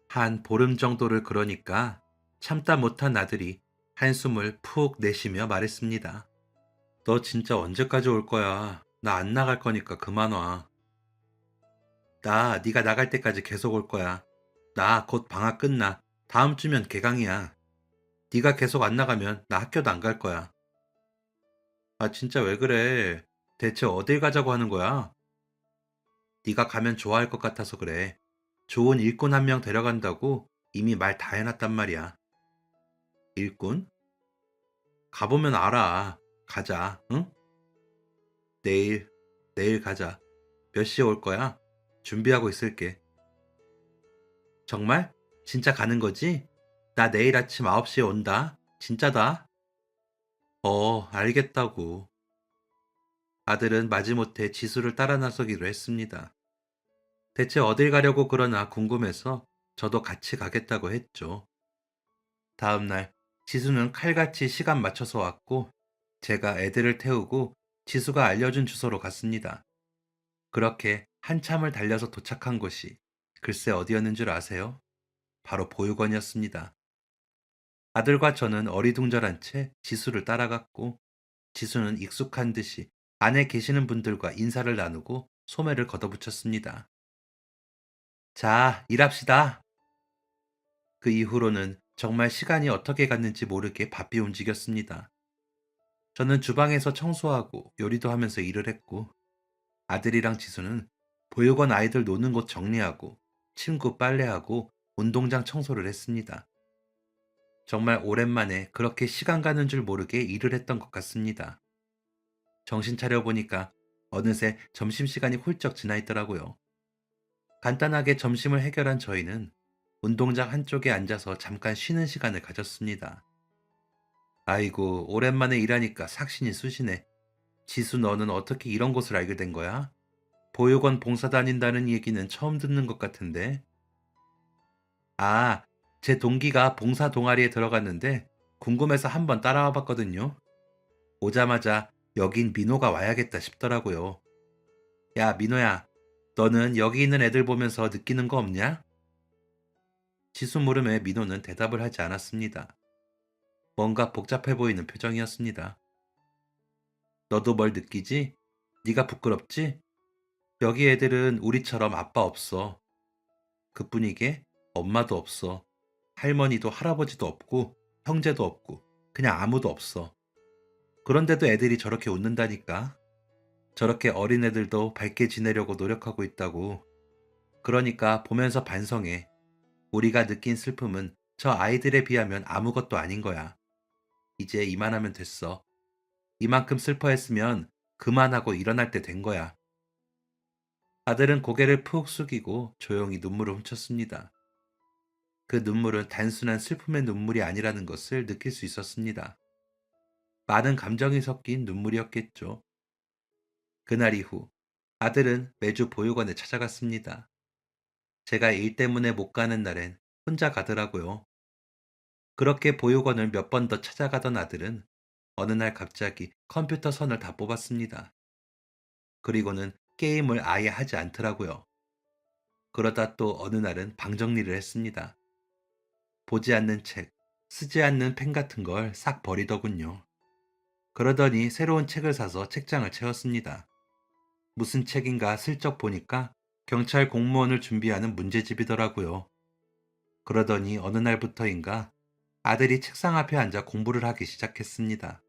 한 보름 정도를 그러니까 참다 못한 아들이 한숨을 푹 내쉬며 말했습니다. 너 진짜 언제까지 올 거야? 나 안 나갈 거니까 그만 와. 나 네가 나갈 때까지 계속 올 거야. 나 곧 방학 끝나. 다음 주면 개강이야. 네가 계속 안 나가면 나 학교도 안 갈 거야. 아 진짜 왜 그래? 대체 어딜 가자고 하는 거야? 네가 가면 좋아할 것 같아서 그래. 좋은 일꾼 한 명 데려간다고 이미 말 다 해놨단 말이야. 일꾼? 가보면 알아. 가자, 응? 내일, 내일 가자. 몇 시에 올 거야? 준비하고 있을게. 정말? 진짜 가는 거지? 나 내일 아침 9시에 온다. 진짜다. 알겠다고. 아들은 마지못해 지수를 따라 나서기로 했습니다. 대체 어딜 가려고 그러나 궁금해서 저도 같이 가겠다고 했죠. 다음 날 지수는 칼같이 시간 맞춰서 왔고 제가 애들을 태우고 지수가 알려준 주소로 갔습니다. 그렇게 한참을 달려서 도착한 곳이 글쎄 어디였는 줄 아세요? 바로 보육원이었습니다. 아들과 저는 어리둥절한 채 지수를 따라갔고 지수는 익숙한 듯이 안에 계시는 분들과 인사를 나누고 소매를 걷어붙였습니다. 자, 일합시다. 그 이후로는 정말 시간이 어떻게 갔는지 모르게 바삐 움직였습니다. 저는 주방에서 청소하고 요리도 하면서 일을 했고 아들이랑 지수는 보육원 아이들 노는 곳 정리하고 침구 빨래하고 운동장 청소를 했습니다. 정말 오랜만에 그렇게 시간 가는 줄 모르게 일을 했던 것 같습니다. 정신 차려보니까 어느새 점심시간이 훌쩍 지나 있더라고요. 간단하게 점심을 해결한 저희는 운동장 한쪽에 앉아서 잠깐 쉬는 시간을 가졌습니다. 아이고, 오랜만에 일하니까 삭신이 쑤시네. 지수 너는 어떻게 이런 곳을 알게 된 거야? 보육원 봉사 다닌다는 얘기는 처음 듣는 것 같은데. 아, 제 동기가 봉사 동아리에 들어갔는데 궁금해서 한번 따라와 봤거든요. 오자마자 여긴 민호가 와야겠다 싶더라고요. 야, 민호야, 너는 여기 있는 애들 보면서 느끼는 거 없냐? 지수 물음에 민호는 대답을 하지 않았습니다. 뭔가 복잡해 보이는 표정이었습니다. 너도 뭘 느끼지? 네가 부끄럽지? 여기 애들은 우리처럼 아빠 없어. 그뿐이게 엄마도 없어. 할머니도 할아버지도 없고 형제도 없고 그냥 아무도 없어. 그런데도 애들이 저렇게 웃는다니까. 저렇게 어린애들도 밝게 지내려고 노력하고 있다고. 그러니까 보면서 반성해. 우리가 느낀 슬픔은 저 아이들에 비하면 아무것도 아닌 거야. 이제 이만하면 됐어. 이만큼 슬퍼했으면 그만하고 일어날 때 된 거야. 아들은 고개를 푹 숙이고 조용히 눈물을 훔쳤습니다. 그 눈물은 단순한 슬픔의 눈물이 아니라는 것을 느낄 수 있었습니다. 많은 감정이 섞인 눈물이었겠죠. 그날 이후 아들은 매주 보육원에 찾아갔습니다. 제가 일 때문에 못 가는 날엔 혼자 가더라고요. 그렇게 보육원을 몇 번 더 찾아가던 아들은 어느 날 갑자기 컴퓨터 선을 다 뽑았습니다. 그리고는 게임을 아예 하지 않더라고요. 그러다 또 어느 날은 방 정리를 했습니다. 보지 않는 책, 쓰지 않는 펜 같은 걸 싹 버리더군요. 그러더니 새로운 책을 사서 책장을 채웠습니다. 무슨 책인가 슬쩍 보니까 경찰 공무원을 준비하는 문제집이더라고요. 그러더니 어느 날부터인가 아들이 책상 앞에 앉아 공부를 하기 시작했습니다.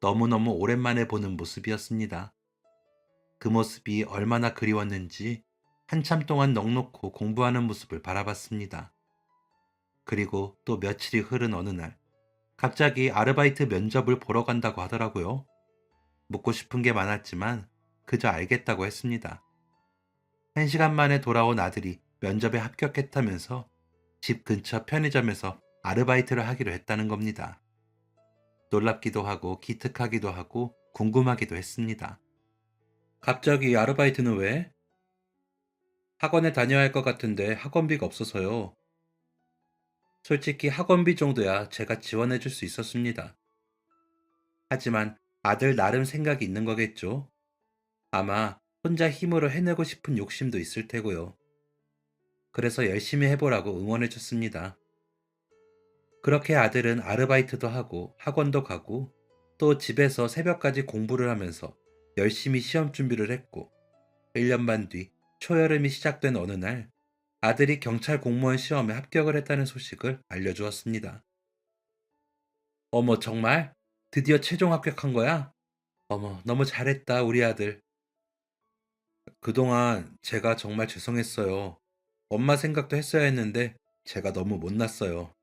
너무너무 오랜만에 보는 모습이었습니다. 그 모습이 얼마나 그리웠는지 한참 동안 넋놓고 공부하는 모습을 바라봤습니다. 그리고 또 며칠이 흐른 어느 날, 갑자기 아르바이트 면접을 보러 간다고 하더라고요. 묻고 싶은 게 많았지만 그저 알겠다고 했습니다. 1시간 만에 돌아온 아들이 면접에 합격했다면서 집 근처 편의점에서 아르바이트를 하기로 했다는 겁니다. 놀랍기도 하고 기특하기도 하고 궁금하기도 했습니다. 갑자기 아르바이트는 왜? 학원에 다녀야 할 것 같은데 학원비가 없어서요. 솔직히 학원비 정도야 제가 지원해 줄 수 있었습니다. 하지만 아들 나름 생각이 있는 거겠죠. 아마 혼자 힘으로 해내고 싶은 욕심도 있을 테고요. 그래서 열심히 해보라고 응원해 줬습니다. 그렇게 아들은 아르바이트도 하고 학원도 가고 또 집에서 새벽까지 공부를 하면서 열심히 시험 준비를 했고 1년 반 뒤 초여름이 시작된 어느 날 아들이 경찰 공무원 시험에 합격을 했다는 소식을 알려주었습니다. 어머, 정말? 드디어 최종 합격한 거야? 어머, 너무 잘했다, 우리 아들. 그동안 제가 정말 죄송했어요. 엄마 생각도 했어야 했는데 제가 너무 못났어요.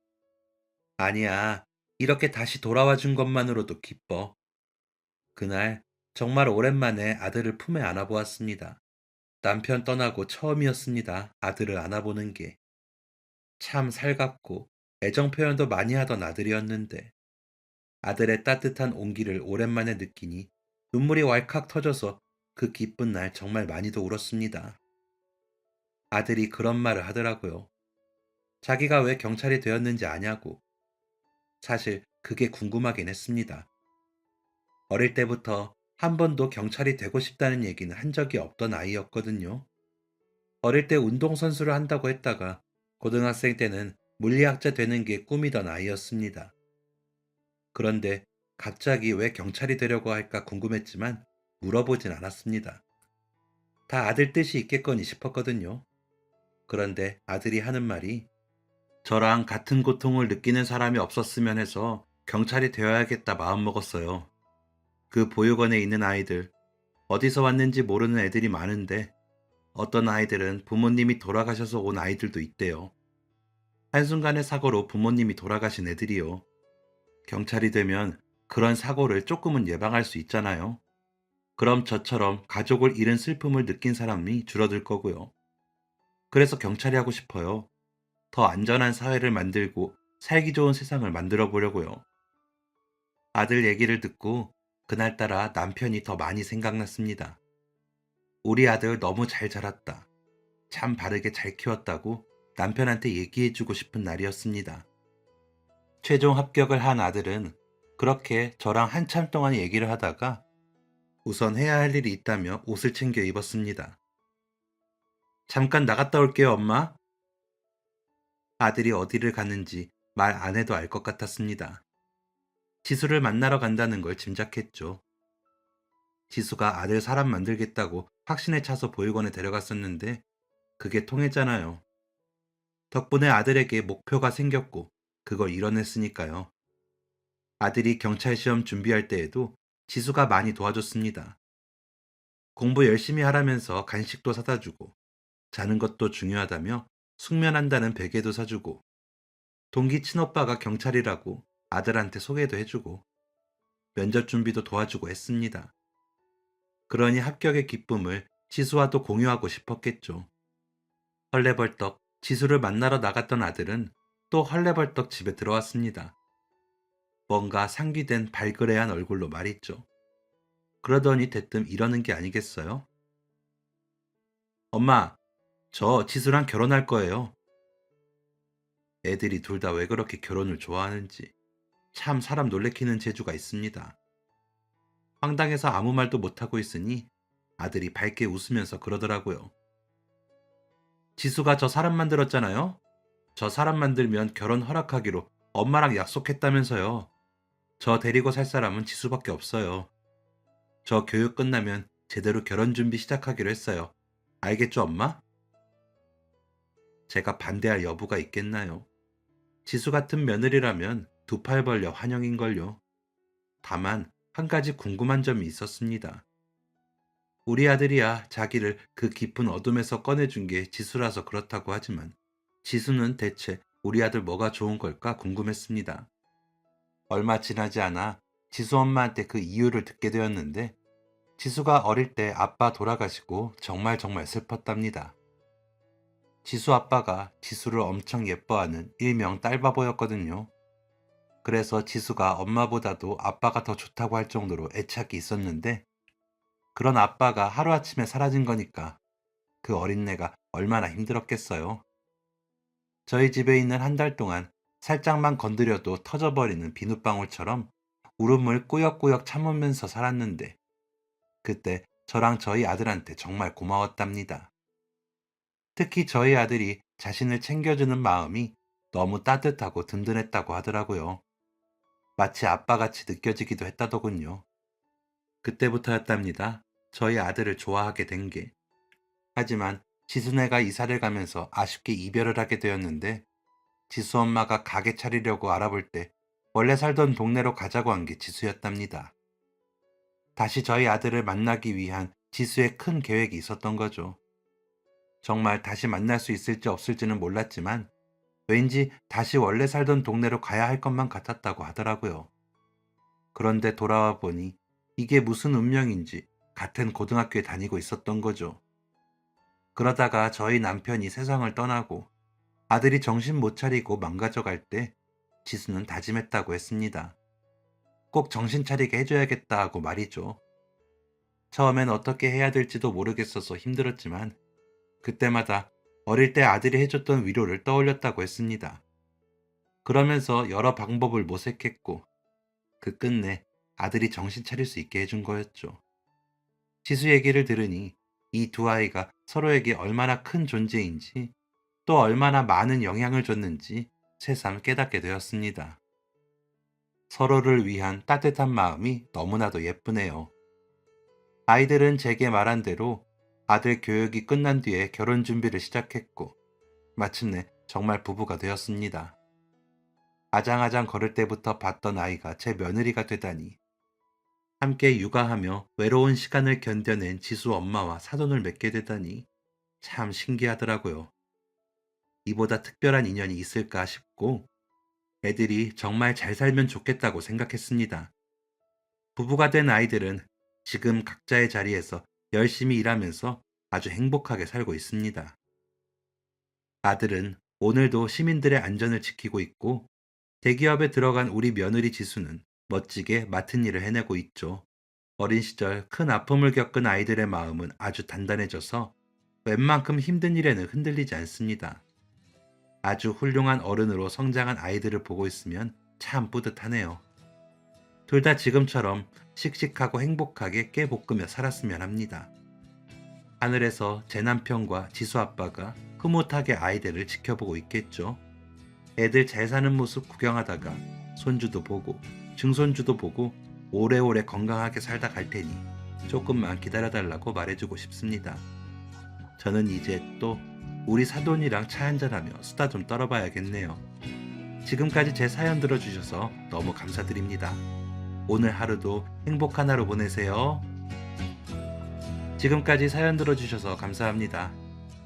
아니야. 이렇게 다시 돌아와 준 것만으로도 기뻐. 그날 정말 오랜만에 아들을 품에 안아보았습니다. 남편 떠나고 처음이었습니다. 아들을 안아보는 게. 참 살갑고 애정 표현도 많이 하던 아들이었는데 아들의 따뜻한 온기를 오랜만에 느끼니 눈물이 왈칵 터져서 그 기쁜 날 정말 많이도 울었습니다. 아들이 그런 말을 하더라고요. 자기가 왜 경찰이 되었는지 아냐고. 사실 그게 궁금하긴 했습니다. 어릴 때부터 한 번도 경찰이 되고 싶다는 얘기는 한 적이 없던 아이였거든요. 어릴 때 운동선수를 한다고 했다가 고등학생 때는 물리학자 되는 게 꿈이던 아이였습니다. 그런데 갑자기 왜 경찰이 되려고 할까 궁금했지만 물어보진 않았습니다. 다 아들 뜻이 있겠거니 싶었거든요. 그런데 아들이 하는 말이 저랑 같은 고통을 느끼는 사람이 없었으면 해서 경찰이 되어야겠다 마음먹었어요. 그 보육원에 있는 아이들, 어디서 왔는지 모르는 애들이 많은데 어떤 아이들은 부모님이 돌아가셔서 온 아이들도 있대요. 한순간의 사고로 부모님이 돌아가신 애들이요. 경찰이 되면 그런 사고를 조금은 예방할 수 있잖아요. 그럼 저처럼 가족을 잃은 슬픔을 느낀 사람이 줄어들 거고요. 그래서 경찰이 하고 싶어요. 더 안전한 사회를 만들고 살기 좋은 세상을 만들어 보려고요. 아들 얘기를 듣고 그날따라 남편이 더 많이 생각났습니다. 우리 아들 너무 잘 자랐다. 참 바르게 잘 키웠다고 남편한테 얘기해주고 싶은 날이었습니다. 최종 합격을 한 아들은 그렇게 저랑 한참 동안 얘기를 하다가 우선 해야 할 일이 있다며 옷을 챙겨 입었습니다. 잠깐 나갔다 올게요, 엄마. 아들이 어디를 갔는지 말 안 해도 알 것 같았습니다. 지수를 만나러 간다는 걸 짐작했죠. 지수가 아들 사람 만들겠다고 확신에 차서 보육원에 데려갔었는데 그게 통했잖아요. 덕분에 아들에게 목표가 생겼고 그걸 이뤄냈으니까요. 아들이 경찰 시험 준비할 때에도 지수가 많이 도와줬습니다. 공부 열심히 하라면서 간식도 사다 주고 자는 것도 중요하다며 숙면한다는 베개도 사주고 동기 친오빠가 경찰이라고 아들한테 소개도 해주고 면접 준비도 도와주고 했습니다. 그러니 합격의 기쁨을 지수와도 공유하고 싶었겠죠. 헐레벌떡 지수를 만나러 나갔던 아들은 또 헐레벌떡 집에 들어왔습니다. 뭔가 상기된 발그레한 얼굴로 말이죠. 그러더니 대뜸 이러는 게 아니겠어요? 엄마, 저 지수랑 결혼할 거예요. 애들이 둘 다 왜 그렇게 결혼을 좋아하는지 참 사람 놀래키는 재주가 있습니다. 황당해서 아무 말도 못하고 있으니 아들이 밝게 웃으면서 그러더라고요. 지수가 저 사람 만들었잖아요? 저 사람 만들면 결혼 허락하기로 엄마랑 약속했다면서요. 저 데리고 살 사람은 지수밖에 없어요. 저 교육 끝나면 제대로 결혼 준비 시작하기로 했어요. 알겠죠, 엄마? 제가 반대할 여부가 있겠나요? 지수 같은 며느리라면 두 팔 벌려 환영인걸요. 다만 한 가지 궁금한 점이 있었습니다. 우리 아들이야 자기를 그 깊은 어둠에서 꺼내준 게 지수라서 그렇다고 하지만 지수는 대체 우리 아들 뭐가 좋은 걸까 궁금했습니다. 얼마 지나지 않아 지수 엄마한테 그 이유를 듣게 되었는데 지수가 어릴 때 아빠 돌아가시고 정말 정말 슬펐답니다. 지수 아빠가 지수를 엄청 예뻐하는 일명 딸바보였거든요. 그래서 지수가 엄마보다도 아빠가 더 좋다고 할 정도로 애착이 있었는데 그런 아빠가 하루아침에 사라진 거니까 그 어린애가 얼마나 힘들었겠어요. 저희 집에 있는 한 달 동안 살짝만 건드려도 터져버리는 비눗방울처럼 울음을 꾸역꾸역 참으면서 살았는데 그때 저랑 저희 아들한테 정말 고마웠답니다. 특히 저희 아들이 자신을 챙겨주는 마음이 너무 따뜻하고 든든했다고 하더라고요. 마치 아빠같이 느껴지기도 했다더군요. 그때부터였답니다. 저희 아들을 좋아하게 된 게. 하지만 지수네가 이사를 가면서 아쉽게 이별을 하게 되었는데 지수 엄마가 가게 차리려고 알아볼 때 원래 살던 동네로 가자고 한 게 지수였답니다. 다시 저희 아들을 만나기 위한 지수의 큰 계획이 있었던 거죠. 정말 다시 만날 수 있을지 없을지는 몰랐지만 왠지 다시 원래 살던 동네로 가야 할 것만 같았다고 하더라고요. 그런데 돌아와 보니 이게 무슨 운명인지 같은 고등학교에 다니고 있었던 거죠. 그러다가 저희 남편이 세상을 떠나고 아들이 정신 못 차리고 망가져갈 때 지수는 다짐했다고 했습니다. 꼭 정신 차리게 해줘야겠다 하고 말이죠. 처음엔 어떻게 해야 될지도 모르겠어서 힘들었지만 그때마다 어릴 때 아들이 해줬던 위로를 떠올렸다고 했습니다. 그러면서 여러 방법을 모색했고 그 끝내 아들이 정신 차릴 수 있게 해준 거였죠. 지수 얘기를 들으니 이 두 아이가 서로에게 얼마나 큰 존재인지 또 얼마나 많은 영향을 줬는지 새삼 깨닫게 되었습니다. 서로를 위한 따뜻한 마음이 너무나도 예쁘네요. 아이들은 제게 말한 대로 아들 교육이 끝난 뒤에 결혼 준비를 시작했고 마침내 정말 부부가 되었습니다. 아장아장 걸을 때부터 봤던 아이가 제 며느리가 되다니 함께 육아하며 외로운 시간을 견뎌낸 지수 엄마와 사돈을 맺게 되다니 참 신기하더라고요. 이보다 특별한 인연이 있을까 싶고 애들이 정말 잘 살면 좋겠다고 생각했습니다. 부부가 된 아이들은 지금 각자의 자리에서 열심히 일하면서 아주 행복하게 살고 있습니다. 아들은 오늘도 시민들의 안전을 지키고 있고 대기업에 들어간 우리 며느리 지수는 멋지게 맡은 일을 해내고 있죠. 어린 시절 큰 아픔을 겪은 아이들의 마음은 아주 단단해져서 웬만큼 힘든 일에는 흔들리지 않습니다. 아주 훌륭한 어른으로 성장한 아이들을 보고 있으면 참 뿌듯하네요. 둘 다 지금처럼 씩씩하고 행복하게 깨볶으며 살았으면 합니다. 하늘에서 제 남편과 지수 아빠가 흐뭇하게 아이들을 지켜보고 있겠죠. 애들 잘 사는 모습 구경하다가 손주도 보고 증손주도 보고 오래오래 건강하게 살다 갈 테니 조금만 기다려달라고 말해주고 싶습니다. 저는 이제 또 우리 사돈이랑 차 한잔하며 수다 좀 떨어봐야겠네요. 지금까지 제 사연 들어주셔서 너무 감사드립니다. 오늘 하루도 행복한 하루 보내세요. 지금까지 사연 들어주셔서 감사합니다.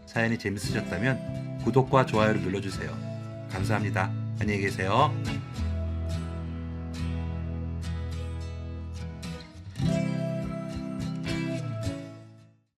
사연이 재밌으셨다면 구독과 좋아요를 눌러주세요. 감사합니다. 안녕히 계세요.